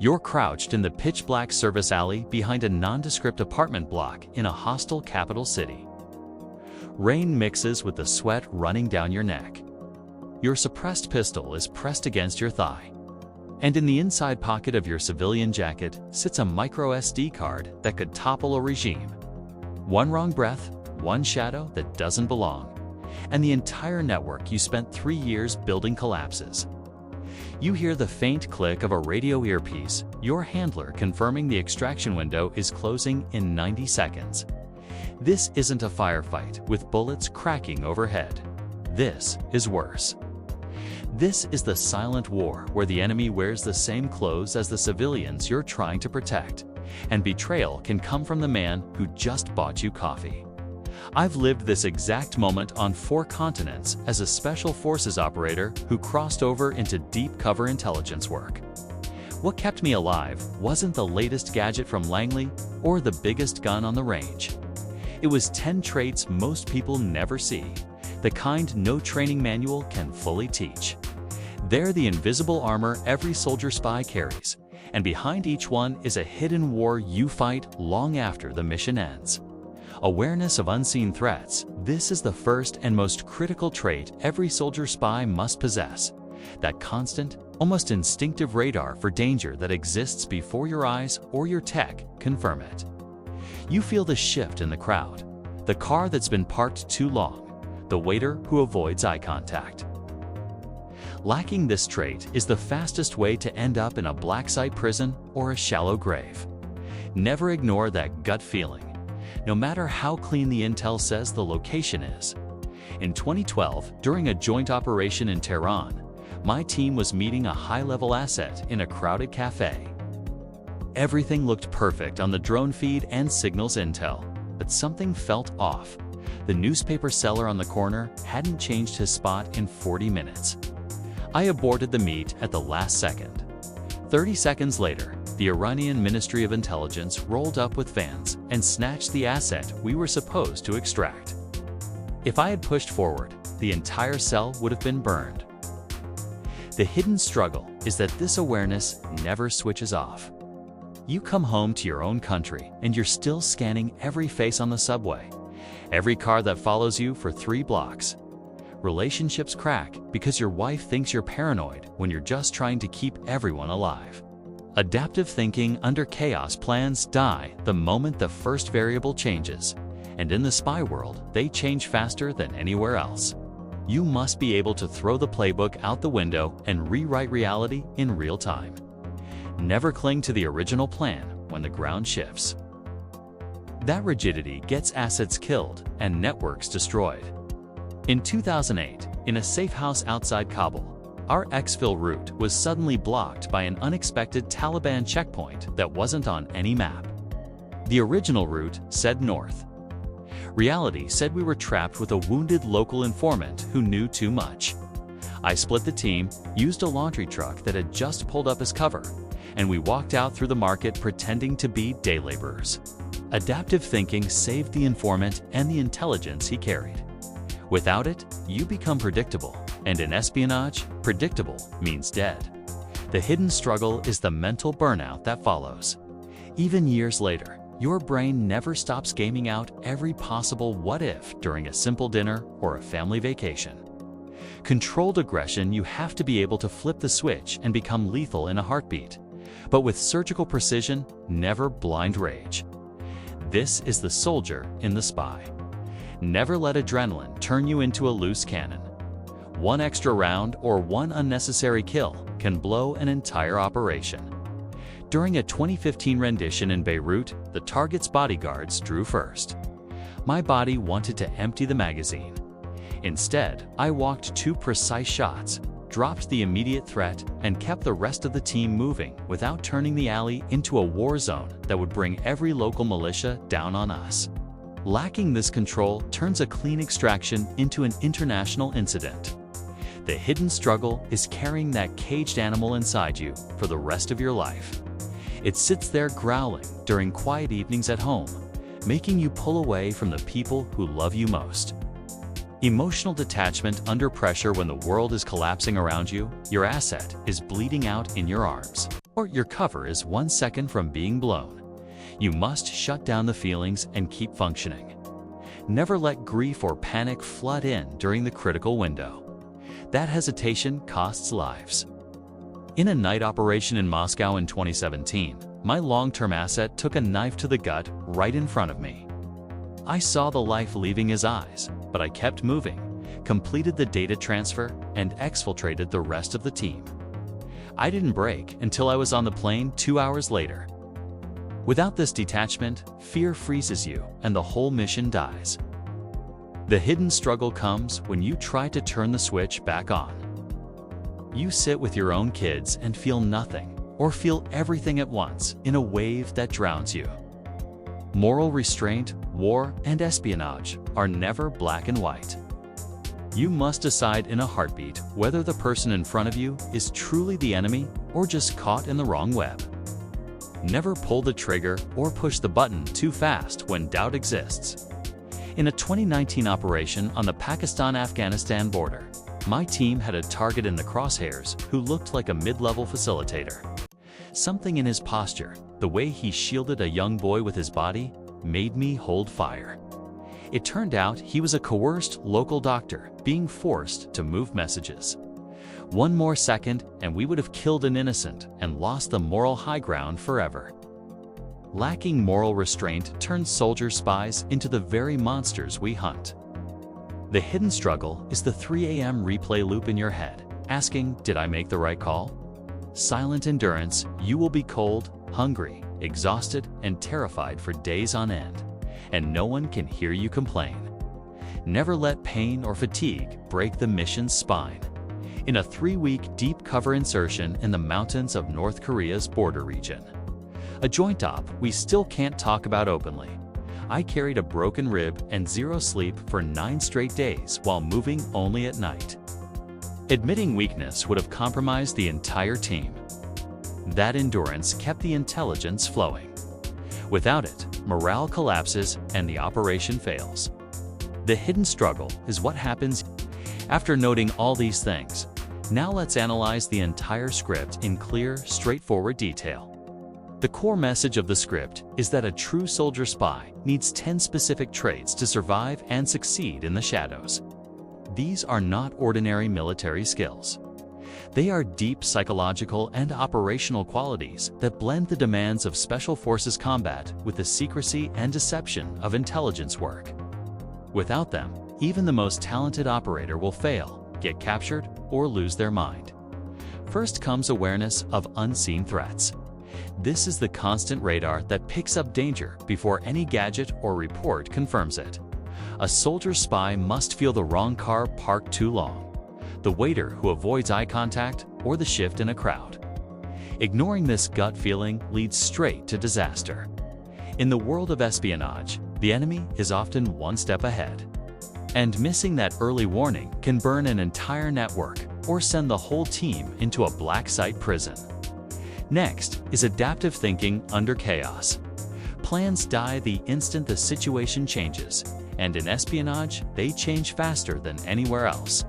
You're crouched in the pitch-black service alley behind a nondescript apartment block in a hostile capital city. Rain mixes with the sweat running down your neck. Your suppressed pistol is pressed against your thigh. And in the inside pocket of your civilian jacket sits a micro SD card that could topple a regime. One wrong breath, one shadow that doesn't belong, and the entire network you spent 3 years building collapses. You hear the faint click of a radio earpiece, your handler confirming the extraction window is closing in 90 seconds. This isn't a firefight with bullets cracking overhead. This is worse. This is the silent war where the enemy wears the same clothes as the civilians you're trying to protect, and betrayal can come from the man who just bought you coffee. I've lived this exact moment on 4 continents as a special forces operator who crossed over into deep cover intelligence work. What kept me alive wasn't the latest gadget from Langley or the biggest gun on the range. It was 10 traits most people never see, the kind no training manual can fully teach. They're the invisible armor every soldier spy carries, and behind each one is a hidden war you fight long after the mission ends. Awareness of unseen threats. This is the first and most critical trait every soldier spy must possess. That constant, almost instinctive radar for danger that exists before your eyes or your tech confirm it. You feel the shift in the crowd, the car that's been parked too long, the waiter who avoids eye contact. Lacking this trait is the fastest way to end up in a black site prison or a shallow grave. Never ignore that gut feeling, no matter how clean the intel says the location is. In 2012, during a joint operation in Tehran, my team was meeting a high-level asset in a crowded cafe. Everything looked perfect on the drone feed and signals intel, but something felt off. The newspaper seller on the corner hadn't changed his spot in 40 minutes. I aborted the meet at the last second. 30 seconds later, the Iranian Ministry of Intelligence rolled up with vans and snatched the asset we were supposed to extract. If I had pushed forward, the entire cell would have been burned. The hidden struggle is that this awareness never switches off. You come home to your own country and you're still scanning every face on the subway, every car that follows you for 3 blocks. Relationships crack because your wife thinks you're paranoid when you're just trying to keep everyone alive. Adaptive thinking under chaos plans die the moment the first variable changes, and in the spy world, they change faster than anywhere else. You must be able to throw the playbook out the window and rewrite reality in real time. Never cling to the original plan when the ground shifts. That rigidity gets assets killed and networks destroyed. In 2008, in a safe house outside Kabul, our exfil route was suddenly blocked by an unexpected Taliban checkpoint that wasn't on any map. The original route said north. Reality said we were trapped with a wounded local informant who knew too much. I split the team, used a laundry truck that had just pulled up as cover, and we walked out through the market pretending to be day laborers. Adaptive thinking saved the informant and the intelligence he carried. Without it, you become predictable, and in espionage, predictable means dead. The hidden struggle is the mental burnout that follows. Even years later, your brain never stops gaming out every possible what-if during a simple dinner or a family vacation. Controlled aggression, you have to be able to flip the switch and become lethal in a heartbeat, but with surgical precision, never blind rage. This is the soldier in the spy. Never let adrenaline turn you into a loose cannon. One extra round or one unnecessary kill can blow an entire operation. During a 2015 rendition in Beirut, the target's bodyguards drew first. My body wanted to empty the magazine. Instead, I walked 2 precise shots, dropped the immediate threat, and kept the rest of the team moving without turning the alley into a war zone that would bring every local militia down on us. Lacking this control turns a clean extraction into an international incident. The hidden struggle is carrying that caged animal inside you for the rest of your life. It sits there growling during quiet evenings at home, making you pull away from the people who love you most. Emotional detachment under pressure when the world is collapsing around you, your asset is bleeding out in your arms. or your cover is 1 second from being blown. You must shut down the feelings and keep functioning. Never let grief or panic flood in during the critical window. That hesitation costs lives. In a night operation in Moscow in 2017, my long-term asset took a knife to the gut right in front of me. I saw the life leaving his eyes, but I kept moving, completed the data transfer, and exfiltrated the rest of the team. I didn't break until I was on the plane 2 hours later. Without this detachment, fear freezes you and the whole mission dies. The hidden struggle comes when you try to turn the switch back on. You sit with your own kids and feel nothing, or feel everything at once in a wave that drowns you. Moral restraint, war, and espionage are never black and white. You must decide in a heartbeat whether the person in front of you is truly the enemy or just caught in the wrong web. Never pull the trigger or push the button too fast when doubt exists. In a 2019 operation on the Pakistan-Afghanistan border, my team had a target in the crosshairs who looked like a mid-level facilitator. Something in his posture, the way he shielded a young boy with his body, made me hold fire. It turned out he was a coerced local doctor being forced to move messages. 1 more second and we would have killed an innocent and lost the moral high ground forever. Lacking moral restraint turns soldier spies into the very monsters we hunt. The hidden struggle is the 3 a.m. replay loop in your head, asking, did I make the right call? Silent endurance, you will be cold, hungry, exhausted, and terrified for days on end, and no one can hear you complain. Never let pain or fatigue break the mission's spine. In a 3-week deep cover insertion in the mountains of North Korea's border region. A joint op we still can't talk about openly. I carried a broken rib and 0 sleep for 9 straight days while moving only at night. Admitting weakness would have compromised the entire team. That endurance kept the intelligence flowing. Without it, morale collapses and the operation fails. The hidden struggle is what happens. After noting all these things, now let's analyze the entire script in clear, straightforward detail. The core message of the script is that a true soldier spy needs 10 specific traits to survive and succeed in the shadows. These are not ordinary military skills. They are deep psychological and operational qualities that blend the demands of Special Forces combat with the secrecy and deception of intelligence work. Without them, even the most talented operator will fail, get captured, or lose their mind. First comes awareness of unseen threats. This is the constant radar that picks up danger before any gadget or report confirms it. A soldier spy must feel the wrong car parked too long, the waiter who avoids eye contact, or the shift in a crowd. Ignoring this gut feeling leads straight to disaster. In the world of espionage, the enemy is often 1 step ahead. And missing that early warning can burn an entire network or send the whole team into a black site prison. Next is adaptive thinking under chaos. Plans die the instant the situation changes, and in espionage, they change faster than anywhere else.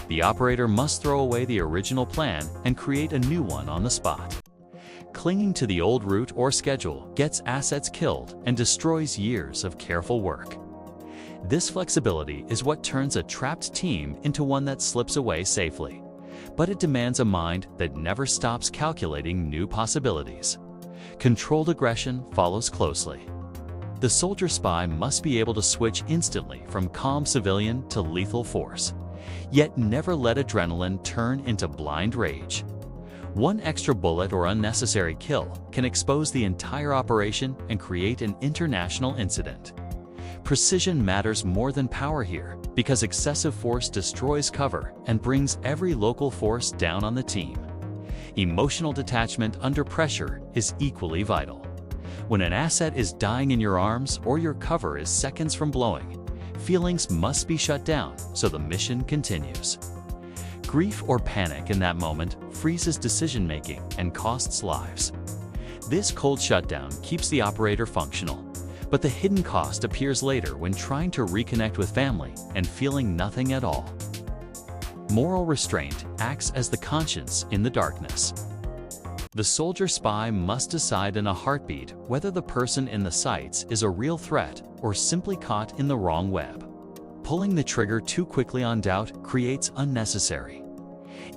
The operator must throw away the original plan and create a new one on the spot. Clinging to the old route or schedule gets assets killed and destroys years of careful work. This flexibility is what turns a trapped team into one that slips away safely. But it demands a mind that never stops calculating new possibilities. Controlled aggression follows closely. The soldier spy must be able to switch instantly from calm civilian to lethal force, yet never let adrenaline turn into blind rage. 1 extra bullet or unnecessary kill can expose the entire operation and create an international incident. Precision matters more than power here, because excessive force destroys cover and brings every local force down on the team. Emotional detachment under pressure is equally vital. When an asset is dying in your arms or your cover is seconds from blowing, feelings must be shut down so the mission continues. Grief or panic in that moment freezes decision-making and costs lives. This cold shutdown keeps the operator functional, but the hidden cost appears later when trying to reconnect with family and feeling nothing at all. Moral restraint acts as the conscience in the darkness. The soldier spy must decide in a heartbeat whether the person in the sights is a real threat or simply caught in the wrong web. Pulling the trigger too quickly on doubt creates unnecessary,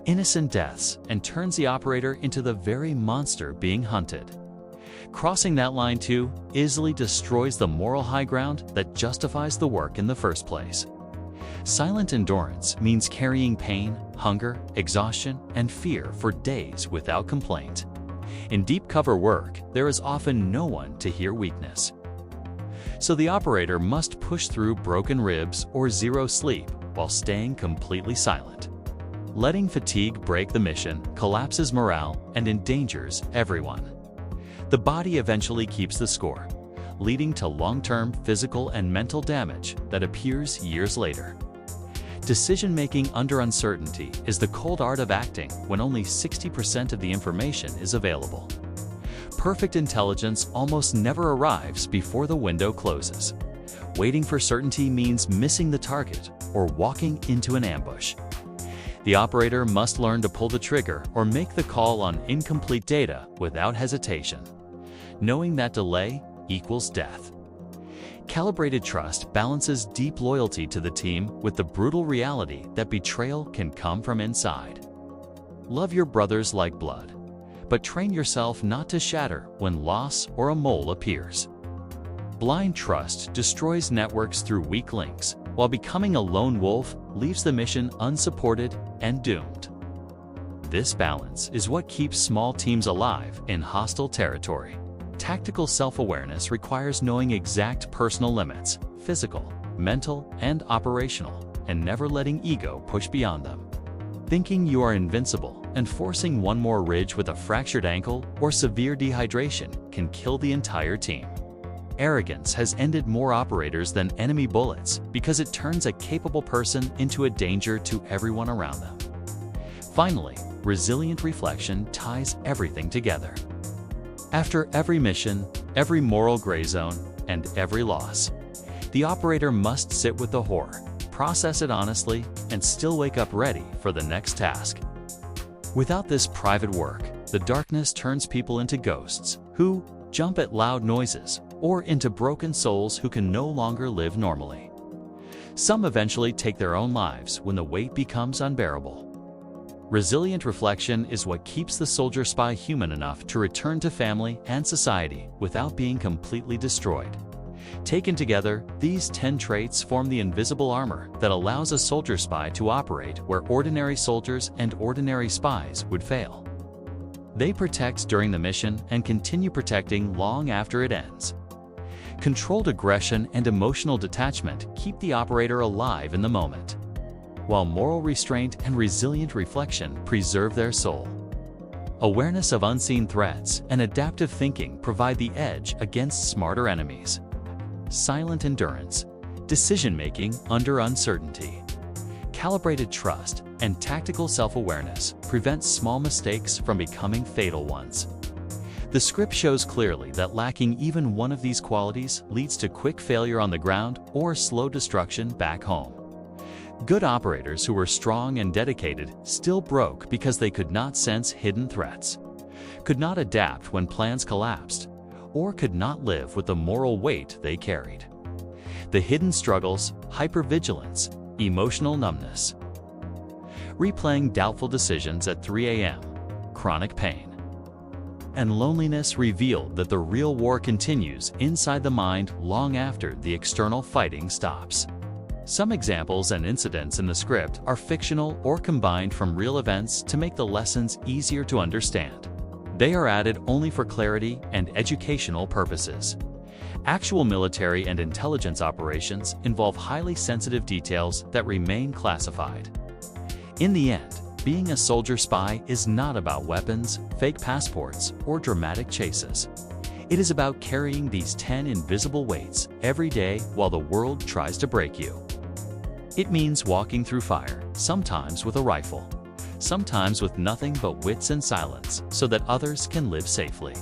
innocent deaths and turns the operator into the very monster being hunted. Crossing that line too easily destroys the moral high ground that justifies the work in the first place. Silent endurance means carrying pain, hunger, exhaustion, and fear for days without complaint. In deep cover work, there is often no one to hear weakness. So the operator must push through broken ribs or zero sleep while staying completely silent. Letting fatigue break the mission collapses morale and endangers everyone. The body eventually keeps the score, leading to long-term physical and mental damage that appears years later. Decision-making under uncertainty is the cold art of acting when only 60% of the information is available. Perfect intelligence almost never arrives before the window closes. Waiting for certainty means missing the target or walking into an ambush. The operator must learn to pull the trigger or make the call on incomplete data without hesitation, knowing that delay equals death. Calibrated trust balances deep loyalty to the team with the brutal reality that betrayal can come from inside. Love your brothers like blood, but train yourself not to shatter when loss or a mole appears. Blind trust destroys networks through weak links, while becoming a lone wolf leaves the mission unsupported and doomed. This balance is what keeps small teams alive in hostile territory. Tactical self-awareness requires knowing exact personal limits, physical, mental, and operational, and never letting ego push beyond them. Thinking you are invincible and forcing one more ridge with a fractured ankle or severe dehydration can kill the entire team. Arrogance has ended more operators than enemy bullets because it turns a capable person into a danger to everyone around them. Finally, resilient reflection ties everything together. After every mission, every moral gray zone, and every loss, the operator must sit with the horror, process it honestly, and still wake up ready for the next task. Without this private work, the darkness turns people into ghosts who jump at loud noises or into broken souls who can no longer live normally. Some eventually take their own lives when the weight becomes unbearable. Resilient reflection is what keeps the soldier spy human enough to return to family and society without being completely destroyed. Taken together, these 10 traits form the invisible armor that allows a soldier spy to operate where ordinary soldiers and ordinary spies would fail. They protect during the mission and continue protecting long after it ends. Controlled aggression and emotional detachment keep the operator alive in the moment, while moral restraint and resilient reflection preserve their soul. Awareness of unseen threats and adaptive thinking provide the edge against smarter enemies. Silent endurance, decision-making under uncertainty, calibrated trust, and tactical self-awareness prevent small mistakes from becoming fatal ones. The script shows clearly that lacking even one of these qualities leads to quick failure on the ground or slow destruction back home. Good operators who were strong and dedicated still broke because they could not sense hidden threats, could not adapt when plans collapsed, or could not live with the moral weight they carried. The hidden struggles, hypervigilance, emotional numbness, replaying doubtful decisions at 3 a.m., chronic pain, and loneliness revealed that the real war continues inside the mind long after the external fighting stops. Some examples and incidents in the script are fictional or combined from real events to make the lessons easier to understand. They are added only for clarity and educational purposes. Actual military and intelligence operations involve highly sensitive details that remain classified. In the end, being a soldier spy is not about weapons, fake passports, or dramatic chases. It is about carrying these 10 invisible weights every day while the world tries to break you. It means walking through fire, sometimes with a rifle, sometimes with nothing but wits and silence, so that others can live safely.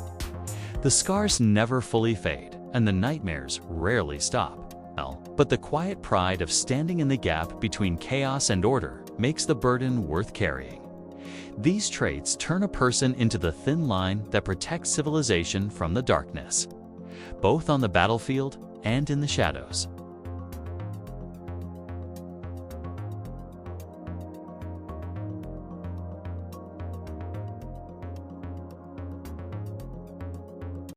The scars never fully fade, and the nightmares rarely stop. But the quiet pride of standing in the gap between chaos and order makes the burden worth carrying. These traits turn a person into the thin line that protects civilization from the darkness, both on the battlefield and in the shadows.